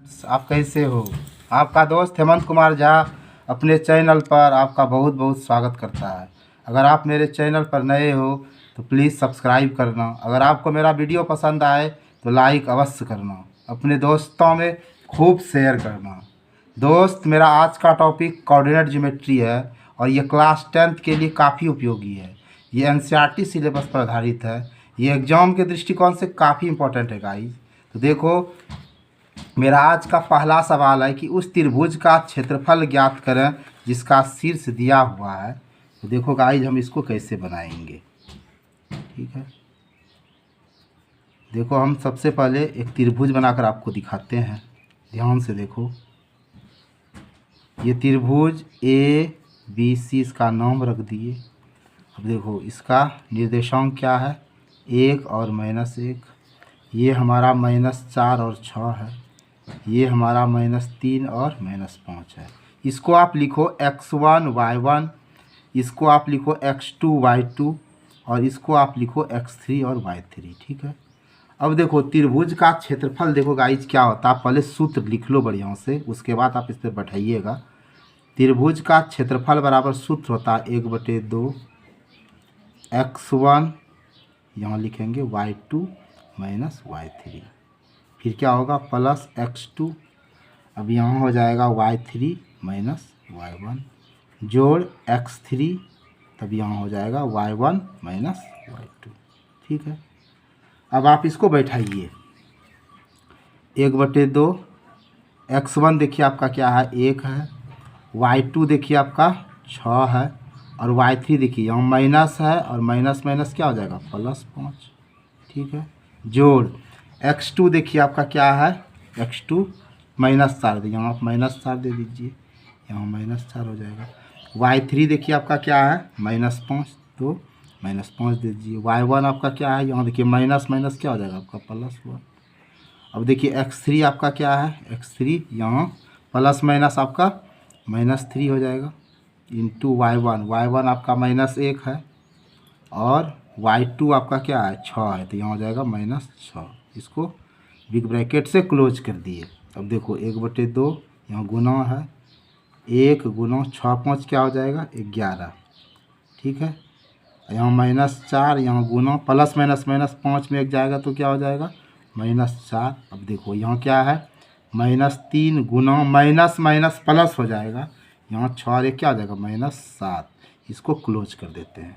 आप कैसे हो। आपका दोस्त हेमंत कुमार झा अपने चैनल पर आपका बहुत बहुत स्वागत करता है। अगर आप मेरे चैनल पर नए हो तो प्लीज़ सब्सक्राइब करना। अगर आपको मेरा वीडियो पसंद आए तो लाइक अवश्य करना, अपने दोस्तों में खूब शेयर करना। दोस्त, मेरा आज का टॉपिक कोऑर्डिनेट ज्योमेट्री है और ये क्लास 10th के लिए काफ़ी उपयोगी है। ये एनसीईआरटी सिलेबस पर आधारित है। ये एग्ज़ाम के दृष्टिकोण से काफ़ी इम्पोर्टेंट है गाइस। तो देखो, मेरा आज का पहला सवाल है कि उस त्रिभुज का क्षेत्रफल ज्ञात करें जिसका शीर्ष दिया हुआ है। तो देखो गाइस, हम इसको कैसे बनाएंगे। ठीक है, देखो हम सबसे पहले एक त्रिभुज बनाकर आपको दिखाते हैं। ध्यान से देखो, ये त्रिभुज ABC, इसका नाम रख दिए। अब देखो इसका निर्देशांक क्या है, 1 और -1। ये हमारा -4 और 6 है। ये हमारा -3 और -5 है। इसको आप लिखो x1 y1, इसको आप लिखो x2 y2 और इसको आप लिखो x3 और y3। ठीक है, अब देखो त्रिभुज का क्षेत्रफल देखो गाइज क्या होता है। पहले सूत्र लिख लो बढ़िया से, उसके बाद आप इस पर बैठाइएगा। त्रिभुज का क्षेत्रफल बराबर सूत्र होता है 1/2 x1, यहाँ लिखेंगे y2 माइनस y3, फिर क्या होगा प्लस x2, अब यहाँ हो जाएगा y3 माइनस y1 जोड़ x3, तब यहाँ हो जाएगा y1 माइनस y2। ठीक है, अब आप इसको बैठाइए। 1/2 x1 देखिए आपका क्या है, 1 है। y2 देखिए आपका 6 है और y3 देखिए यहाँ माइनस है और माइनस माइनस क्या हो जाएगा +5। ठीक है, जोड़ x2 देखिए आपका क्या है, x2 -4 दे, यहाँ आप -4 दे दीजिए, यहाँ -4 हो जाएगा। y3 देखिए आपका क्या है -5, तो -5 दे दीजिए। y1 आपका क्या है, यहाँ देखिए माइनस माइनस क्या हो जाएगा आपका +1। अब देखिए x3 आपका क्या है, x3 यहाँ प्लस माइनस आपका -3 हो जाएगा इंटू y1 आपका -1 है और y2 आपका क्या है 6 है, तो यहाँ हो जाएगा -6। इसको बिग ब्रैकेट से क्लोज कर दिए। अब देखो 1/2 यहाँ गुना है, 1 गुना 6 5 क्या हो जाएगा 11। ठीक है, यहाँ -4, यहाँ गुना प्लस माइनस -5 में एक जाएगा तो क्या हो जाएगा -4। अब देखो यहाँ क्या है -3 गुना माइनस माइनस प्लस हो जाएगा, यहाँ 6 और 1 क्या हो जाएगा -7। इसको क्लोज कर देते हैं।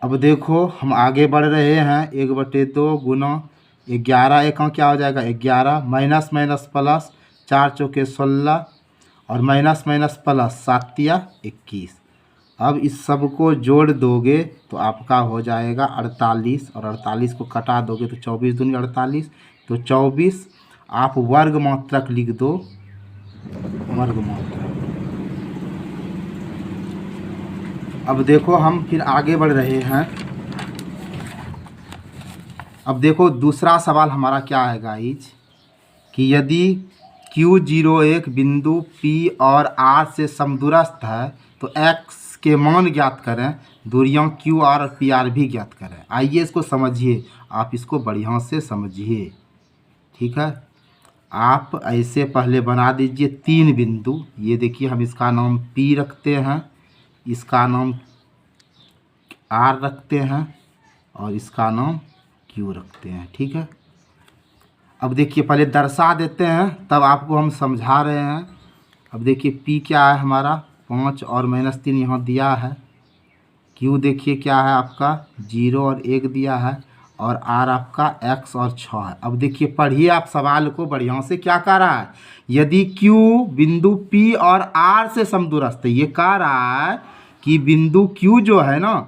अब देखो हम आगे बढ़ रहे हैं, 1/2 गुना 11, एक क्या हो जाएगा 11, माइनस माइनस प्लस 4 चौके 16 और माइनस माइनस प्लस 7 या 21। अब इस सब को जोड़ दोगे तो आपका हो जाएगा 48 और 48 को कटा दोगे तो 24 दूनी 48, तो 24 आप वर्ग मात्रक लिख दो, वर्ग मात्रक। अब देखो हम फिर आगे बढ़ रहे हैं। अब देखो दूसरा सवाल हमारा क्या है गाइज, कि यदि Q0 एक बिंदु P और R से समदूरस्थ है तो x के मान ज्ञात करें, दूरियां QR और PR भी ज्ञात करें। आइए इसको समझिए, आप इसको बढ़िया से समझिए। ठीक है, आप ऐसे पहले बना दीजिए 3 बिंदु। ये देखिए हम इसका नाम P रखते हैं, इसका नाम R रखते हैं और इसका नाम Q रखते हैं। ठीक है, अब देखिए पहले दर्शा देते हैं तब आपको हम समझा रहे हैं। अब देखिए P क्या है हमारा 5 और -3 यहाँ दिया है। Q देखिए क्या है आपका 0 और 1 दिया है और R आपका x और 6 है। अब देखिए पढ़िए आप सवाल को बढ़िया से, क्या कह रहा है, यदि Q बिंदु P और R से समदूरस्थ है। ये कह रहा है कि बिंदु Q जो है ना,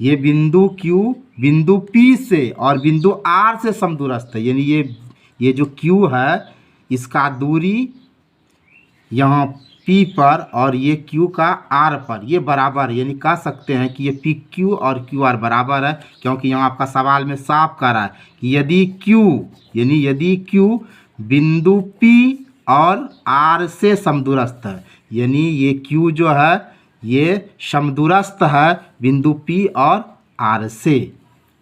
ये बिंदु Q बिंदु P से और बिंदु R से समदूरस्थ है, यानी ये जो Q है इसका दूरी यहाँ P पर और ये Q का R पर ये बराबर है, यानी कह सकते हैं कि ये PQ और QR बराबर है, क्योंकि यहाँ आपका सवाल में साफ कह रहा है कि यदि Q, यानी यदि Q बिंदु P और R से समदूरस्थ है, यानी ये Q जो है ये समदूरस्थ है बिंदु P और R से।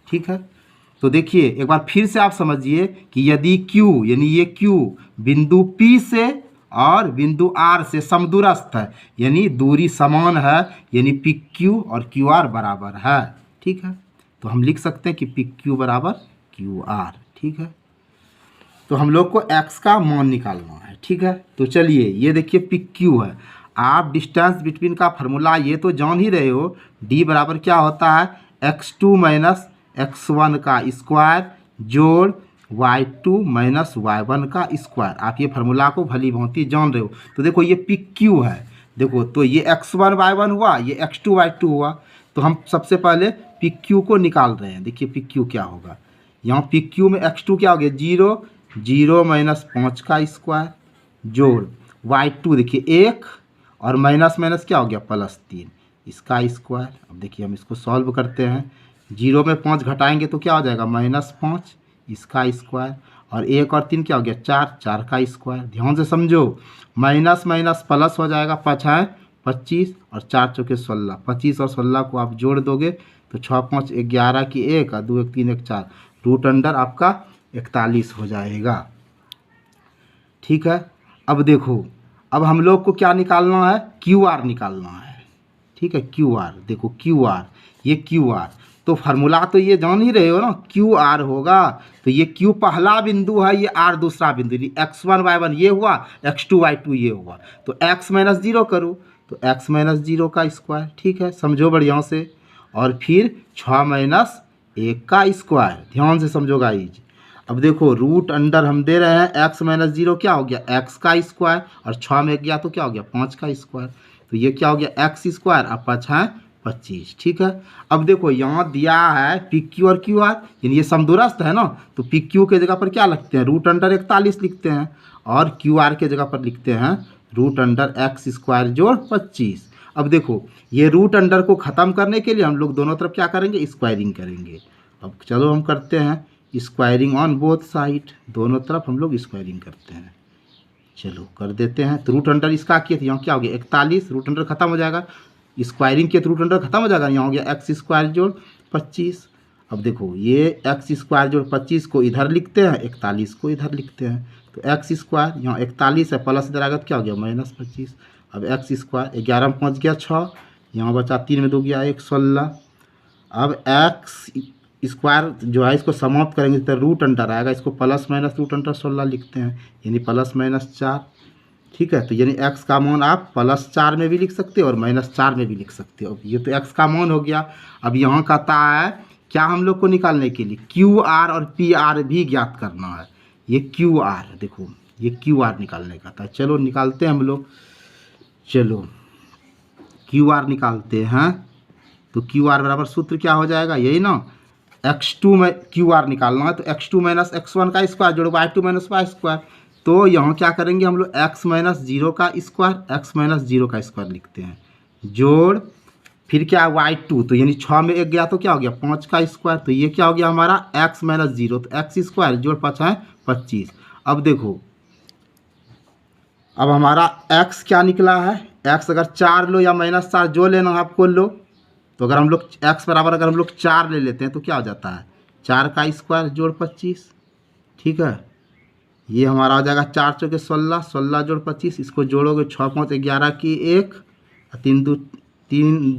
ठीक है, तो देखिए एक बार फिर से आप समझिए कि यदि Q यानी ये Q बिंदु P से और बिंदु R से समदूरस्थ है, यानी दूरी समान है, यानी पी क्यू और क्यू आर बराबर है। ठीक है, तो हम लिख सकते हैं कि पी क्यू बराबर क्यू आर। ठीक है, तो हम लोग को x का मान निकालना है। ठीक है, तो चलिए ये देखिए पी क्यू है। आप डिस्टेंस बिटवीन का फार्मूला ये तो जान ही रहे हो, d बराबर क्या होता है x2 माइनस x1 का स्क्वायर जोड़ y2 माइनस y1 का स्क्वायर। आप ये फार्मूला को भली भांति जान रहे हो। तो देखो ये पी क्यू है, देखो तो ये x1 y1 हुआ, ये x2 y2 हुआ। तो हम सबसे पहले पी क्यू को निकाल रहे हैं। देखिए पी क्यू क्या होगा, यहाँ पी क्यू में x2 क्या हो गया 0, 0 माइनस 5 का स्क्वायर जोड़ y2 देखिए 1 और माइनस माइनस क्या हो गया +3 इसका स्क्वायर। अब देखिए हम इसको सॉल्व करते हैं, 0 में 5 घटाएंगे तो क्या हो जाएगा -5 इसका स्क्वायर, और 1 और 3 क्या हो गया 4, 4 का स्क्वायर। ध्यान से समझो, माइनस माइनस प्लस हो जाएगा, 5 है 25 और 4 चौके 16, 25 और 16 को आप जोड़ दोगे तो 6 5 11 की 1 और 2 1 3 1 4, रूट अंडर आपका 41 हो जाएगा। ठीक है, अब देखो अब हम लोग को क्या निकालना है, क्यू आर निकालना है। ठीक है, क्यू आर, देखो क्यू आर, ये क्यू आर तो फार्मूला तो ये जान ही रहे हो ना, क्यू आर होगा। तो ये क्यू पहला बिंदु है, ये आर दूसरा बिंदु, x1 y1 ये हुआ, x2 y2 ये हुआ। तो x माइनस 0 करो तो x माइनस 0 का स्क्वायर। ठीक है, समझो बढ़िया से, और फिर 6 माइनस 1 का स्क्वायर। ध्यान से समझो गाइज। अब देखो रूट अंडर हम दे रहे हैं x माइनस 0 क्या हो गया x का स्क्वायर, और 6 में गया तो क्या हो गया 5 का स्क्वायर। तो ये क्या हो गया x स्क्वायर और 5 है 25। ठीक है, अब देखो यहाँ दिया है पी क्यू और क्यू आर, यानी ये समदूरस्थ है ना, तो पी क्यू के जगह पर क्या लिखते हैं रूट अंडर 41 लिखते हैं, और क्यू आर के जगह पर लिखते हैं रूट अंडर x स्क्वायर जोड़ 25। अब देखो ये रूट अंडर को ख़त्म करने के लिए हम लोग दोनों तरफ क्या करेंगे स्क्वायरिंग करेंगे। अब चलो हम करते हैं स्क्वायरिंग ऑन बोथ साइड, दोनों तरफ हम लोग स्क्वायरिंग करते हैं। चलो कर देते हैं, तो रूट अंडर इसका किए थे यहाँ क्या हो गया 41, रूट अंडर खत्म हो जाएगा, स्क्वायरिंग किए तो रूट अंडर खत्म हो जाएगा, यहाँ हो गया x स्क्वायर जोड़ 25। अब देखो ये x स्क्वायर जोड़ 25 को इधर लिखते हैं, 41 को इधर लिखते हैं। तो x स्क्वायर यहाँ 41 है, प्लस इधर आएगा तो क्या हो गया -25। अब x स्क्वायर 11 में 5 गया 6, यहाँ बचा 3 में 2 गया 1 16। अब x स्क्वायर जो है इसको समाप्त करेंगे तो रूट अंडर आएगा, इसको प्लस माइनस रूट अंडर 16 लिखते हैं, यानी +-4। ठीक है, तो यानी x का मान आप +4 में भी लिख सकते हो और -4 में भी लिख सकते हो। ये तो x का मान हो गया। अब यहाँ कहता है क्या हम लोग को निकालने के लिए क्यू आर और पी आर भी ज्ञात करना है। ये क्यू आर, देखो ये क्यू आर निकालने का था। चलो निकालते हैं हम लोग, चलो क्यू आर निकालते हैं। तो क्यू आर बराबर सूत्र क्या हो जाएगा, यही ना, x2 में क्यू आर निकालना है तो x2 माइनस x1 का स्क्वायर जोड़ y2 माइनस y स्क्वायर। तो यहाँ क्या करेंगे हम लोग x माइनस 0 का स्क्वायर, x माइनस 0 का स्क्वायर लिखते हैं, जोड़ फिर क्या है y2, तो यानी 6 में 1 गया तो क्या हो गया 5 का स्क्वायर। तो ये क्या हो गया हमारा x माइनस 0, तो x स्क्वायर जोड़ 5 है 25। अब देखो अब हमारा x क्या निकला है, x अगर 4 लो या -4 जो लेना आपको लो, तो अगर हम लोग x बराबर अगर हम लोग 4 ले लेते हैं तो क्या हो जाता है 4 का स्क्वायर जोड़ 25। ठीक है, ये हमारा हो जाएगा 4 चौके 16, 16 जोड़ 25, इसको जोड़ोगे 6 5 11 की 1, 3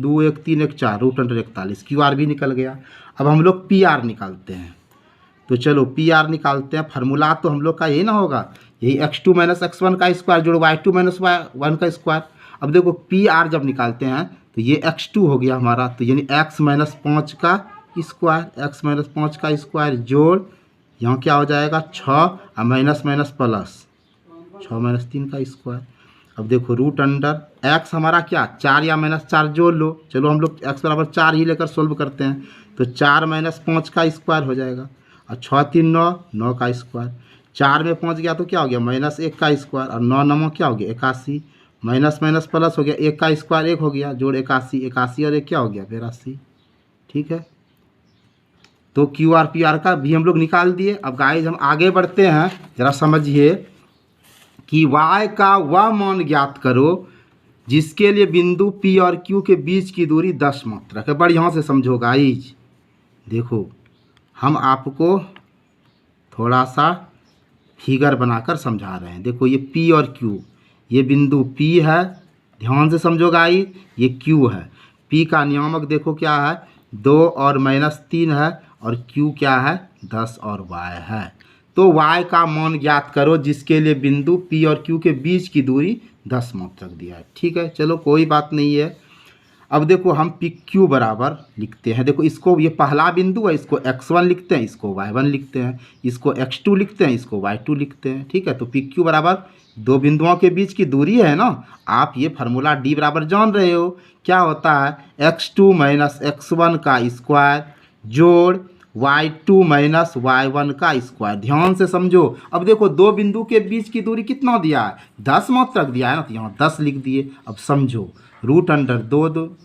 2 1 3 1 4, रूट अंडर 41। क्यू आर भी निकल गया। अब हम लोग पी आर निकालते हैं। तो चलो पी आर निकालते हैं। फार्मूला तो हम लोग का यही ना होगा, यही x2 माइनस x1 का स्क्वायर जोड़ y2 माइनस y1 का स्क्वायर। अब देखो पी आर जब निकालते हैं तो ये x2 हो गया हमारा, तो यानी x माइनस 5 का स्क्वायर, x माइनस 5 का स्क्वायर जोड़ यहाँ क्या हो जाएगा 6 और माइनस माइनस प्लस 6 माइनस 3 का स्क्वायर। अब देखो रूट अंडर x हमारा क्या 4 या -4 जोड़ लो। चलो हम लोग x बराबर 4 ही लेकर सोल्व करते हैं, तो 4 माइनस 5 का स्क्वायर हो जाएगा, और 6 3 9, 9 का स्क्वायर। 4 में 5 गया तो क्या हो गया -1 का स्क्वायर, और 9 9 क्या हो गया 81, माइनस माइनस प्लस हो गया, 1 का स्क्वायर 1 हो गया, जोड़ 81, 81 और 1 क्या हो गया 82। ठीक है, तो क्यू आर पी आर का भी हम लोग निकाल दिए। अब गाइज हम आगे बढ़ते हैं, ज़रा समझिए कि y का वह मान ज्ञात करो जिसके लिए बिंदु P और Q के बीच की दूरी 10 मात्रक है। बढ़िया से समझो गाइज, देखो हम आपको थोड़ा सा फिगर बनाकर समझा रहे हैं। देखो ये P और Q, ये बिंदु P है, ध्यान से समझो गाइस, ये Q है। P का नियामक देखो क्या है, 2 और -3 है, और Q क्या है, 10 और Y है। तो Y का मान ज्ञात करो जिसके लिए बिंदु P और Q के बीच की दूरी 10 मात्रक दिया है। ठीक है, चलो कोई बात नहीं है। अब देखो हम पी क्यू बराबर लिखते हैं। देखो इसको, ये पहला बिंदु है, इसको x1 लिखते हैं, इसको y1 लिखते हैं, इसको x2 लिखते हैं, इसको y2 लिखते हैं। ठीक है, तो पी क्यू बराबर दो बिंदुओं के बीच की दूरी है ना। आप ये फार्मूला d बराबर जान रहे हो, क्या होता है, x2 माइनस x1 का स्क्वायर जोड़ y2 माइनस y1 का स्क्वायर। ध्यान से समझो। अब देखो दो बिंदु के बीच की दूरी कितना दिया है, 10 मात्रक दिया है ना, तो यहाँ 10 लिख दिए। अब समझो, रूट अंडर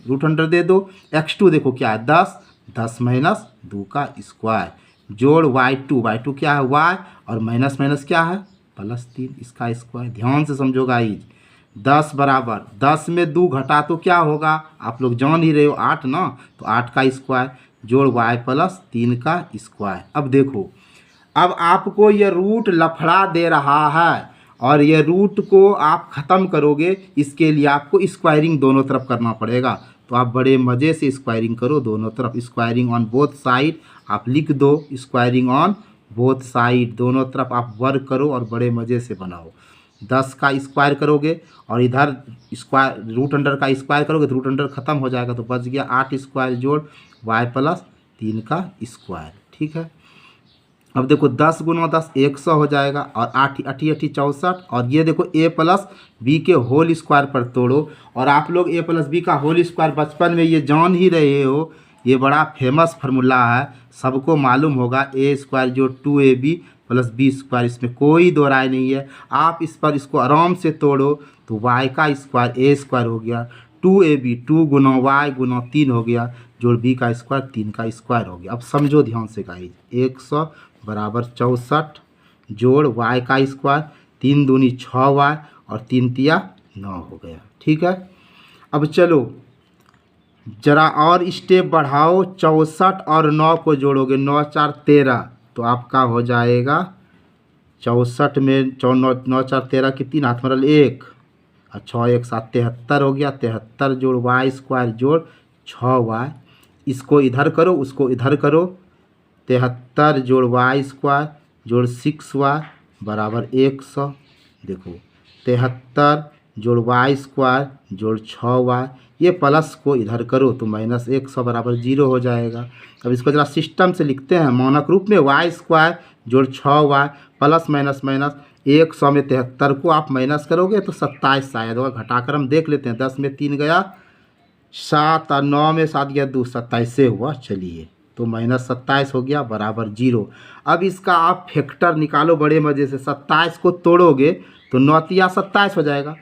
रूट अंडर दे दो। x2 देखो क्या है, 10, 10 माइनस 2 का स्क्वायर जोड़ y2 क्या है y, और माइनस माइनस क्या है +3, इसका स्क्वायर। ध्यान से समझो गाइज, 10 बराबर 10 में 2 घटा तो क्या होगा, आप लोग जान ही रहे हो, 8 ना, तो 8 का स्क्वायर जोड़ y+3 का स्क्वायर। अब देखो, अब आपको ये रूट लफड़ा दे रहा है और ये रूट को आप ख़त्म करोगे, इसके लिए आपको स्क्वायरिंग दोनों तरफ करना पड़ेगा। तो आप बड़े मज़े से स्क्वायरिंग करो दोनों तरफ, स्क्वायरिंग ऑन बोथ साइड आप लिख दो, स्क्वायरिंग ऑन बोथ साइड, दोनों तरफ आप वर्क करो और बड़े मज़े से बनाओ। 10 का स्क्वायर करोगे और इधर स्क्वायर रूट अंडर का स्क्वायर करोगे तो रूट अंडर ख़त्म हो जाएगा, तो बच गया 8 स्क्वायर जोड़ y+3 का स्क्वायर। ठीक है, अब देखो 10 गुना 10 100 हो जाएगा, और 8 8 8 64, और ये देखो a प्लस बी के होल स्क्वायर पर तोड़ो। और आप लोग a प्लस बी का होल स्क्वायर बचपन में ये जान ही रहे हो, ये बड़ा फेमस फार्मूला है, सबको मालूम होगा। a स्क्वायर जो 2ab प्लस बी स्क्वायर, इसमें कोई दो राय नहीं है। आप इस पर इसको आराम से तोड़ो तो y का स्क्वायर a स्क्वायर हो गया, 2ab 2 गुना y गुना 3 हो गया, जोड़ b का स्क्वायर 3 का स्क्वायर हो गया। अब समझो ध्यान से गाइस, 100 बराबर 64 जोड़ y का स्क्वायर, 3 दूनी 6y और 3 तिया 9 हो गया। ठीक है, अब चलो जरा और स्टेप बढ़ाओ, 64 और 9 को जोड़ोगे, 9 4 13, तो आपका हो जाएगा 64 में 9 4 13 की 3 हाथ मरल 1 और 6 1 7 73 हो गया। 73 जोड़ y स्क्वायर जोड़ 6y, इसको इधर करो उसको इधर करो, 73 जोड़ y स्क्वायर जोड़ 6y बराबर 100। देखो 73 जोड़ y स्क्वायर जोड़ 6y, ये प्लस को इधर करो तो -100 बराबर 0 हो जाएगा। अब इसको जरा सिस्टम से लिखते हैं मानक रूप में, y स्क्वायर जोड़ 6y प्लस माइनस माइनस 100 में 73 को आप माइनस करोगे तो 27 शायद होगा, घटाकर हम देख लेते हैं। 10 में 3 गया 7 और 9 में 7 गया 2, 27 से हुआ। चलिए, तो -27 हो गया बराबर 0। अब इसका आप फैक्टर निकालो बड़े मज़े से, 27 को तोड़ोगे तो 9 तिया 27 हो जाएगा।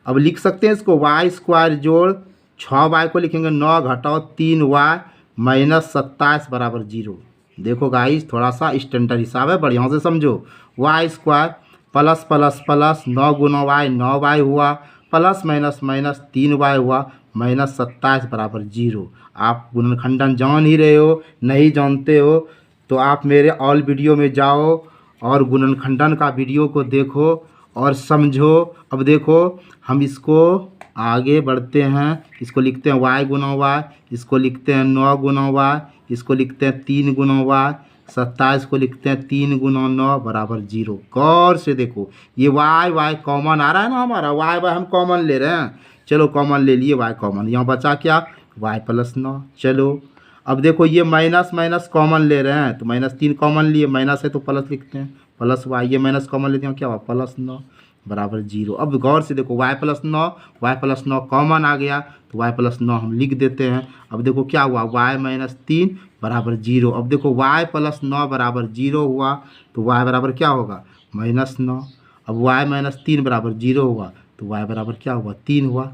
अब लिख सकते हैं इसको, y स्क्वायर जोड़ 6y को लिखेंगे 9 घटाओ 3y -27 बराबर 0। देखो गाइस, थोड़ा सा स्टैंडर्ड हिसाब है, बढ़िया से समझो। y square plus plus plus 9 गुना y 9y हुआ, प्लस माइनस माइनस 3y हुआ, -27 बराबर 0। आप गुणनखंडन जान ही रहे हो, नहीं जानते हो तो आप मेरे ऑल वीडियो में जाओ और गुणनखंडन का वीडियो को देखो और समझो। अब देखो हम इसको आगे बढ़ते हैं, इसको लिखते हैं y गुना y, इसको लिखते हैं 9 गुना y, इसको लिखते हैं 3 गुना y, 27 को लिखते हैं 3 गुना 9 बराबर 0। गौर से देखो, ये y कॉमन आ रहा है ना हमारा, y हम कॉमन ले रहे हैं। चलो कॉमन ले लिए, y कॉमन, यहाँ बचा क्या, y+9। चलो अब देखो ये माइनस माइनस कॉमन ले रहे हैं तो -3 कॉमन लिए, माइनस है तो प्लस लिखते हैं, प्लस y, ये माइनस कॉमन लेते हैं क्या हुआ, +9 बराबर 0। अब गौर से देखो y+9 कॉमन आ गया तो y+9 हम लिख देते हैं। अब देखो क्या हुआ, y-3 बराबर 0। अब देखो y+9 बराबर 0 हुआ तो y बराबर क्या होगा, -9। अब y-3 बराबर 0 हुआ तो y बराबर क्या हुआ, 3 हुआ।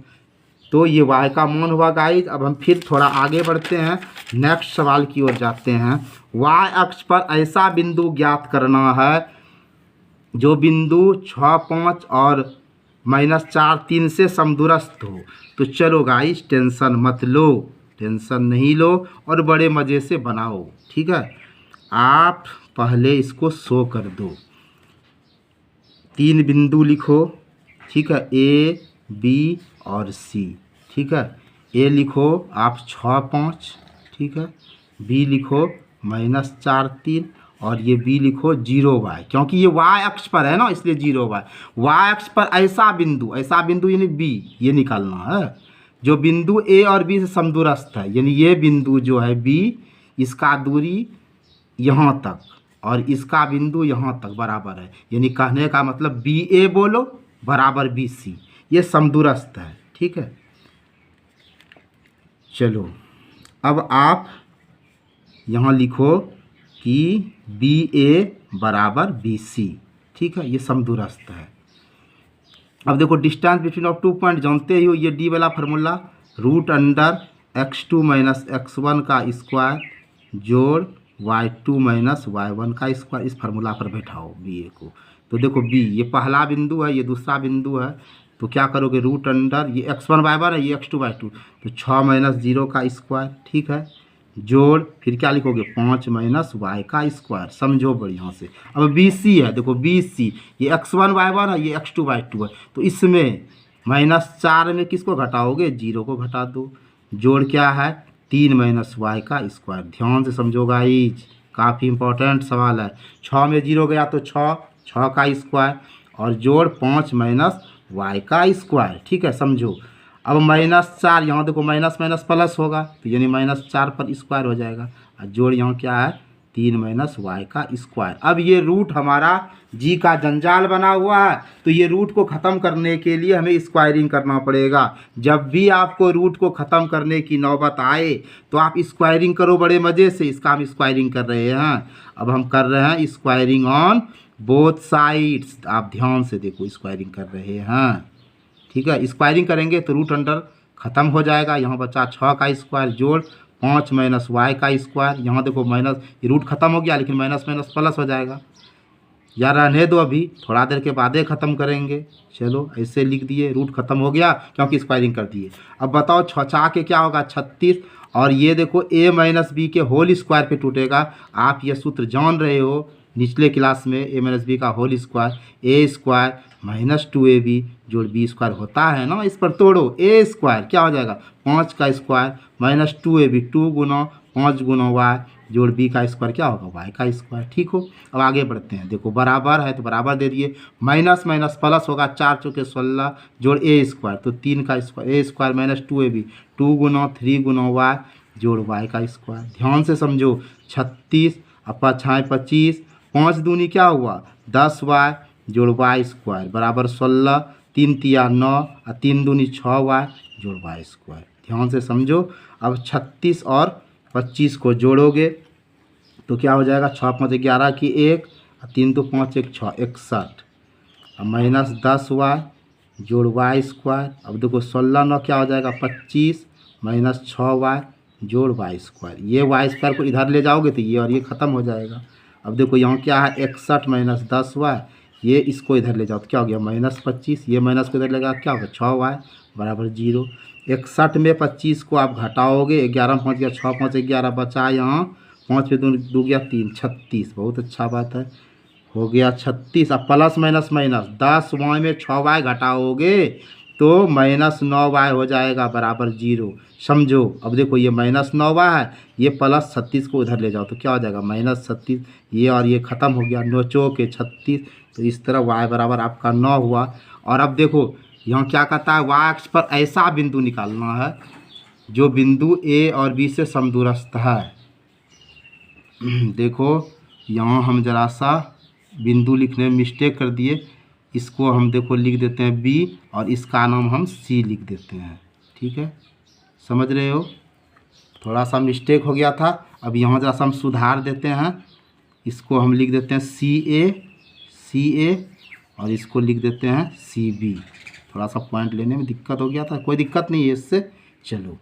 तो ये y का मान हुआ गाइज। अब हम फिर थोड़ा आगे बढ़ते हैं, नेक्स्ट सवाल की ओर जाते हैं। y अक्ष पर ऐसा बिंदु ज्ञात करना है जो बिंदु 6 5 और -4 3 से समदूरस्थ हो। तो चलो गाइस, टेंशन मत लो, टेंशन नहीं लो और बड़े मज़े से बनाओ। ठीक है, आप पहले इसको शो कर दो। 3 बिंदु लिखो, ठीक है, ए बी और सी, ठीक है। ए लिखो आप 6 5, ठीक है। बी लिखो -4 3 और ये बी लिखो 0 वाई, क्योंकि ये वाई अक्ष पर है ना, इसलिए 0 वाई। वाई अक्ष पर ऐसा बिंदु यानी बी, ये निकालना है जो बिंदु ए और बी से समदूरस्थ है, यानी ये बिंदु जो है बी, इसका दूरी यहाँ तक और इसका बिंदु यहाँ तक बराबर है, यानी कहने का मतलब बी ए बोलो बराबर बी सी, ये समदूरस्थ है, ठीक है। चलो अब आप यहाँ लिखो कि बी ए बराबर बी सी, ठीक है, ये समदूरस्थ है। अब देखो डिस्टेंस बिटवीन ऑफ 2 पॉइंट जानते ही हो, ये डी वाला फार्मूला √x2 - x1 का स्क्वायर जोड़ y2 - y1 का स्क्वायर, इस फार्मूला पर बैठाओ बी ए को। तो देखो बी ये पहला बिंदु है, ये दूसरा बिंदु है, तो क्या करोगे ये x1 y1 है, ये x2 y2, तो 6 - 0 का स्क्वायर, ठीक है, जोड़ फिर क्या लिखोगे 5 - y का स्क्वायर, समझो बढ़िया से। अब बी सी है, देखो बी सी ये x1 y1 है, ये x2 y2 है, तो इसमें -4 में किसको घटाओगे 0 को घटा दो, जोड़ क्या है 3 - y का स्क्वायर। ध्यान से समझो गाइज, काफ़ी इंपॉर्टेंट सवाल है। 6 में 0 गया तो 6 का स्क्वायर और जोड़ 5 - y का स्क्वायर, ठीक है, समझो। अब -4 यहाँ देखो माइनस माइनस प्लस होगा, तो यानी -4 पर स्क्वायर हो जाएगा और जोड़ यहाँ क्या है 3 - y का स्क्वायर। अब ये रूट हमारा जी का जंजाल बना हुआ है, तो ये रूट को ख़त्म करने के लिए हमें स्क्वायरिंग करना पड़ेगा। जब भी आपको रूट को ख़त्म करने की नौबत आए तो आप स्क्वायरिंग करो बड़े मज़े से। इसका हम स्क्वायरिंग कर रहे हैं, अब हम कर रहे हैं स्क्वायरिंग ऑन बोथ साइड्स। आप ध्यान से देखो स्क्वायरिंग कर रहे हैं, ठीक है। स्क्वायरिंग करेंगे तो रूट अंडर ख़त्म हो जाएगा, यहाँ बचा 6 का स्क्वायर जोड़ 5 - y का स्क्वायर। यहाँ देखो माइनस, ये रूट ख़त्म हो गया लेकिन माइनस माइनस प्लस हो जाएगा, या रहने दो, अभी थोड़ा देर के बाद ही ख़त्म करेंगे। चलो ऐसे लिख दिए, रूट ख़त्म हो गया क्योंकि स्क्वायरिंग कर दिए। अब बताओ 6 के क्या होगा 36, और ये देखो a - b के होल स्क्वायर पे टूटेगा। आप ये सूत्र जान रहे हो निचले क्लास में, a - b का होल स्क्वायर a² - 2ab जोड़ b स्क्वायर होता है ना, इस पर तोड़ो a स्क्वायर क्या हो जाएगा 5 का स्क्वायर -2ab 2 गुना 5 गुना y जोड़ b का स्क्वायर क्या होगा y का स्क्वायर, ठीक हो। अब आगे बढ़ते हैं, देखो बराबर है तो बराबर दे दिए, माइनस माइनस प्लस होगा 4 चौके 16 जोड़ a स्क्वायर, तो 3 का square a square -2ab 2 Guna 3 Guna y जोड़ y का स्क्वायर। ध्यान से समझो 36 अब 5 25 5 दूनी क्या हुआ 10y जोड़ y स्क्वायर बराबर 16, 3 तिया 9 और 3 दूनी 6y जोड़ y स्क्वायर। ध्यान से समझो। अब 36 और 25 को जोड़ोगे तो क्या हो जाएगा 6 5 11 की 1 और 3 2 5 1 6 61 और -10y जोड़ y स्क्वायर। अब देखो 16 9 क्या हो जाएगा 25 -6y जोड़ y स्क्वायर। ये y स्क्वायर को इधर ले जाओगे तो ये और ये ख़त्म हो जाएगा। अब देखो यहाँ क्या है 61 - 10y, ये इसको इधर ले जाओ तो क्या हो गया -25, ये माइनस को इधर ले जाओ क्या होगा 6y बराबर 0। 61 में 25 को आप घटाओगे 11 5 गया 6 5 11 बचा यहाँ 5 पे 2 गया 3 36, बहुत अच्छा बात है, हो गया 36। अब प्लस माइनस माइनस 10y में 6y घटाओगे तो -9y हो जाएगा बराबर 0, समझो। अब देखो ये -9y है, ये प्लस 36 को उधर ले जाओ तो क्या हो जाएगा -36, ये और ये ख़त्म हो गया 9 चौके 36, तो इस तरह y बराबर आपका 9 हुआ। और अब देखो यहाँ क्या कहता है y अक्ष पर ऐसा बिंदु निकालना है जो बिंदु a और b से समदूरस्थ है। देखो यहाँ हम ज़रा सा बिंदु लिखने में मिस्टेक कर दिए, इसको हम देखो लिख देते हैं b और इसका नाम हम c लिख देते हैं, ठीक है, समझ रहे हो, थोड़ा सा मिस्टेक हो गया था। अब यहाँ ज़रा सा हम सुधार देते हैं, इसको हम लिख देते हैं सी ए और इसको लिख देते हैं CB। थोड़ा सा पॉइंट लेने में दिक्कत हो गया था, कोई दिक्कत नहीं है इससे। चलो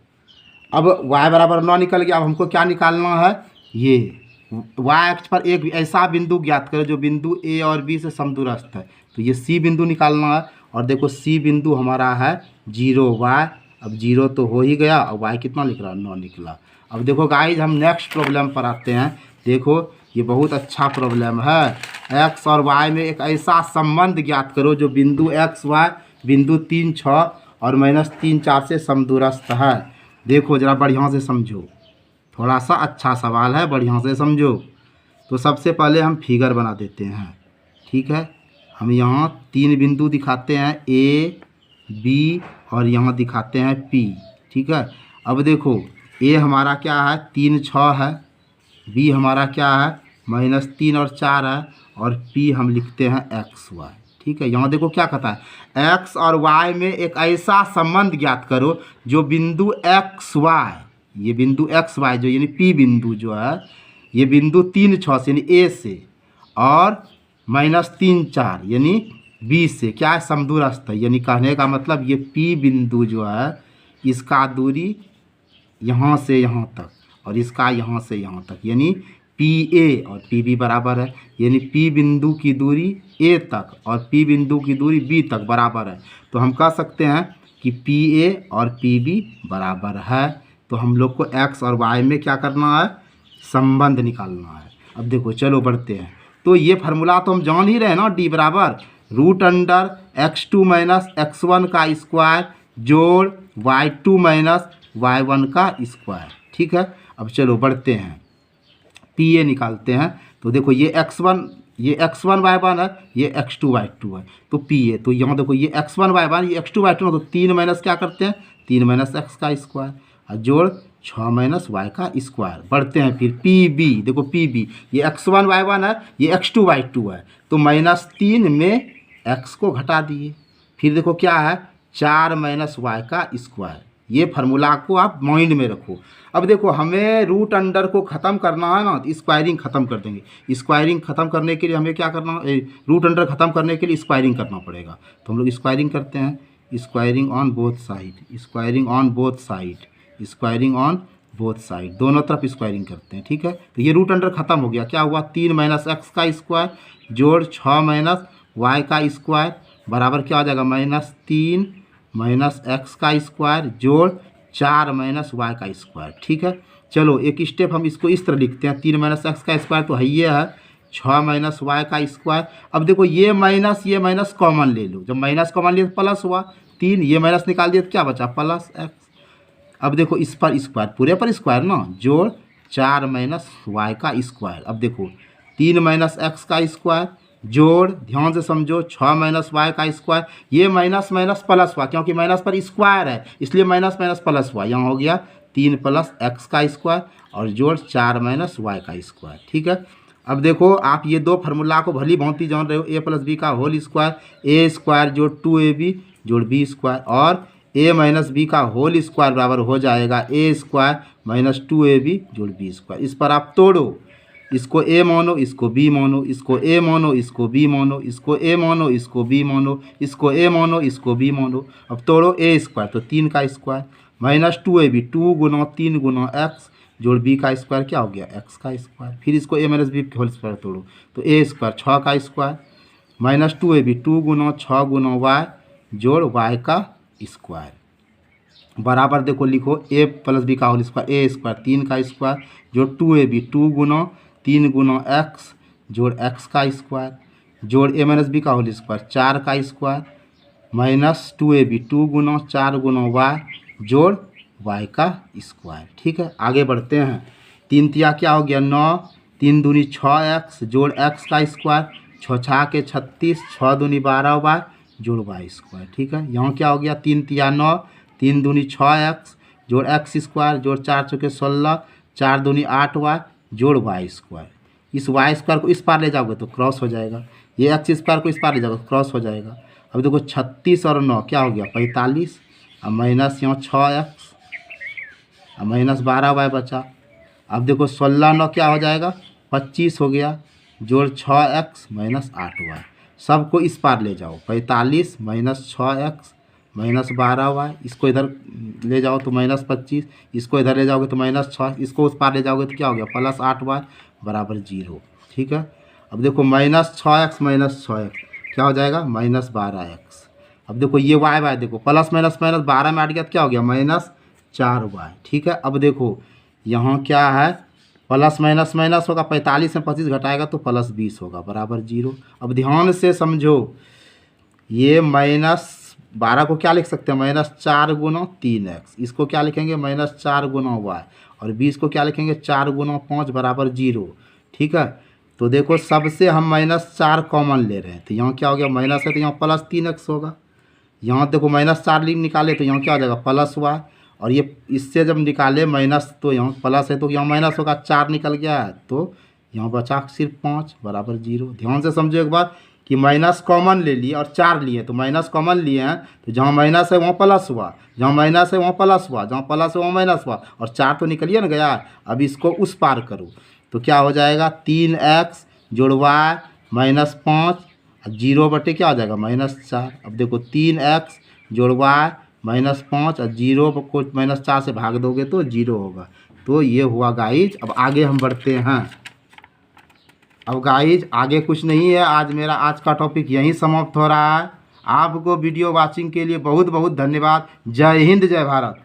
अब y बराबर 9 निकल गया। अब हमको क्या निकालना है, ये y अक्ष पर एक ऐसा बिंदु ज्ञात करो जो बिंदु a और b से समदूरस्थ है, तो ये C बिंदु निकालना है। और देखो C बिंदु हमारा है 0y, अब 0 तो हो ही गया और y कितना निकला 9 निकला। अब देखो गाइज हम नेक्स्ट प्रॉब्लम पर आते हैं। देखो ये बहुत अच्छा प्रॉब्लम है। एक्स और वाई में एक ऐसा संबंध ज्ञात करो जो बिंदु एक्स वाई बिंदु 3 6 और -3 4 से समदूरस्थ है। देखो जरा बढ़िया से समझो, थोड़ा सा अच्छा सवाल है, बढ़िया से समझो। तो सबसे पहले हम फिगर बना देते हैं, ठीक है। हम यहाँ 3 बिंदु दिखाते हैं, ए बी और यहाँ दिखाते हैं पी, ठीक है। अब देखो ए हमारा क्या है 3 6 है, बी हमारा क्या है -3 और 4 है, और पी हम लिखते हैं एक्स वाई, ठीक है। यहाँ देखो क्या कहता है, एक्स और वाई में एक ऐसा संबंध ज्ञात करो जो बिंदु एक्स वाई, ये बिंदु एक्स वाई जो यानी पी बिंदु जो है, ये बिंदु 3 6 से यानी ए से और -3 4 यानी बी से क्या है समदूरस्थ है। यानी कहने का मतलब ये पी बिंदु जो है इसका दूरी यहाँ से यहाँ तक और इसका यहाँ से यहाँ तक यानी पी ए और पी बी बराबर है। यानी पी बिंदु की दूरी ए तक और पी बिंदु की दूरी बी तक बराबर है। तो हम कह सकते हैं कि पी ए और पी बी बराबर है। तो हम लोग को एक्स और वाई में क्या करना है, संबंध निकालना है। अब देखो चलो बढ़ते हैं। तो ये फार्मूला तो हम जान ही रहे हैं ना, डी बराबर √x2 - x1 का स्क्वायर जोड़ y2 - y1 का स्क्वायर, ठीक है। अब चलो बढ़ते हैं, पी ए निकालते हैं। तो देखो ये x1 y1 है, ये x2 y2 है, तो पी ए। तो यहाँ देखो ये x1 y1 ये x2 y2 है, तो 3 माइनस क्या करते हैं 3 - x का स्क्वायर और जोड़ 6 - y का स्क्वायर। बढ़ते हैं फिर पी बी, देखो पी बी ये x1 y1 है, ये x2 y2 है, तो -3 में x को घटा दिए। फिर देखो क्या है 4 - y का स्क्वायर। ये फार्मूला को आप माइंड में रखो। अब देखो हमें रूट अंडर को ख़त्म करना है ना, तो स्क्वायरिंग ख़त्म कर देंगे। स्क्वायरिंग ख़त्म करने के लिए हमें क्या करना है, रूट अंडर ख़त्म करने के लिए स्क्वायरिंग करना पड़ेगा। तो हम लोग स्क्वायरिंग करते हैं, squaring on both side, squaring on both side, squaring on both side, दोनों तरफ स्क्वायरिंग करते हैं, ठीक है। तो ये रूट अंडर ख़त्म हो गया, क्या हुआ 3 - x का स्क्वायर जोड़ 6 - y का स्क्वायर बराबर क्या हो जाएगा -3 - x का स्क्वायर जोड़ 4 - y का स्क्वायर, ठीक है। चलो एक स्टेप हम इसको इस तरह लिखते हैं, 3 - x का स्क्वायर तो है ये है 6 - y का स्क्वायर। अब देखो ये माइनस कॉमन ले लो, जब माइनस कॉमन लिए तो प्लस हुआ 3, ये माइनस निकाल दिया तो क्या बचा +x। अब देखो इस पर स्क्वायर, पूरे पर स्क्वायर ना, जोड़ 4 - y का स्क्वायर। अब देखो 3 - x का स्क्वायर जोड़, ध्यान से समझो 6 - y का स्क्वायर। ये माइनस प्लस हुआ, क्योंकि माइनस पर स्क्वायर है इसलिए माइनस प्लस हुआ। यहाँ हो गया 3 + x का स्क्वायर और जोड़ 4 - y का स्क्वायर, ठीक है। अब देखो आप ये दो फार्मूला को भली भांति जान रहे हो, a + b का होल स्क्वायर, a स्क्वायर जोड़ 2ab जोड़ b स्क्वायर, और a - b का होल स्क्वायर बराबर हो जाएगा a स्क्वायर -2ab जोड़ b स्क्वायर। इस पर आप तोड़ो, इसको a मानो, इसको b मानो, इसको a मानो, इसको b मानो, इसको a मानो, इसको b मानो, इसको a मानो, इसको b मानो। अब तोड़ो a स्क्वायर तो 3 का स्क्वायर -2ab 2 × 3 × x जोड़ b का स्क्वायर क्या हो गया x का स्क्वायर। फिर इसको a - b होल स्क्वायर तोड़ो तो a स्क्वायर 6 का स्क्वायर -2ab 2 × 6 × y जोड़ y का स्क्वायर बराबर देखो लिखो a + b का होल स्क्वायर, a स्क्वायर 3 का स्क्वायर जोड़ 2ab 2 × 3 × x जोड़ x का स्क्वायर जोड़ a - b का होल स्क्वायर 4 का स्क्वायर -2ab 2 × 4 × y जोड़ y का स्क्वायर, ठीक है। आगे बढ़ते हैं, 3 तिया क्या हो गया 9, 3 दूनी 6x जोड़ x का स्क्वायर, 6 छा के 36, 6 दूनी 12y जोड़ y स्क्वायर, ठीक है। यहाँ क्या हो गया 3 तिया 9, 3 दूनी 6x जोड़ x स्क्वायर जोड़ 4 चौके 16, 4 दूनी 8y जोड़ y स्क्वायर। इस y स्क्वायर को इस पार ले जाओगे तो क्रॉस हो जाएगा, ये x स्क्वायर को इस पार ले जाओगे तो क्रॉस हो जाएगा। अब देखो 36 और 9 क्या हो गया 45, अब माइनस यहाँ 6x अब -12y बचा। अब देखो 16 9 क्या हो जाएगा 25 हो गया जोड़ 6x -8y। सबको इस पार ले जाओ, 45 -6x -12y, इसको इधर ले जाओ तो -25, इसको इधर ले जाओगे तो -6, इसको उस पार ले जाओगे तो क्या हो गया +8y बराबर 0, ठीक है। अब देखो -6x -6x क्या हो जाएगा -12x। अब देखो ये y देखो प्लस माइनस 12 में हट गया तो क्या हो गया -4y, ठीक है। अब देखो यहाँ क्या है प्लस माइनस माइनस होगा, 45 में 25 घटाएगा तो प्लस 20 होगा बराबर 0। अब ध्यान से समझो, ये -12 को क्या लिख सकते हैं, -4 गुना 3x। इसको क्या लिखेंगे, -4 गुना y। और 20 को क्या लिखेंगे, 4 गुना 5 बराबर 0। ठीक है, तो देखो सबसे हम -4 कॉमन ले रहे हैं, तो यहाँ क्या हो गया, माइनस है तो यहाँ प्लस 3x होगा। यहाँ देखो -4 निकाले तो यहाँ क्या हो जाएगा, प्लस y। और ये इससे जब निकाले माइनस तो यहाँ प्लस है तो यहाँ माइनस होगा, 4 निकल गया है तो यहाँ बचा सिर्फ 5 बराबर 0। ध्यान से समझो एक बार कि माइनस कॉमन ले लिए और 4 लिए, तो माइनस कॉमन लिए हैं तो जहाँ माइनस है वहाँ प्लस हुआ, जहाँ माइनस है वहाँ प्लस हुआ, जहाँ प्लस है वहाँ माइनस हुआ, और 4 तो निकलिए ना गया। अब इसको उस पार करो तो क्या हो जाएगा, 3x जोड़ y -5 और 0 बटे क्या हो जाएगा, -4। अब देखो 3x जोड़ y -5 और 0 को -4 से भाग दोगे तो 0 होगा। तो ये हुआ गाइज। अब आगे हम बढ़ते हैं। अब गाइज आगे कुछ नहीं है, आज का टॉपिक यहीं समाप्त हो रहा है। आपको वीडियो वॉचिंग के लिए बहुत बहुत धन्यवाद। जय हिंद, जय भारत।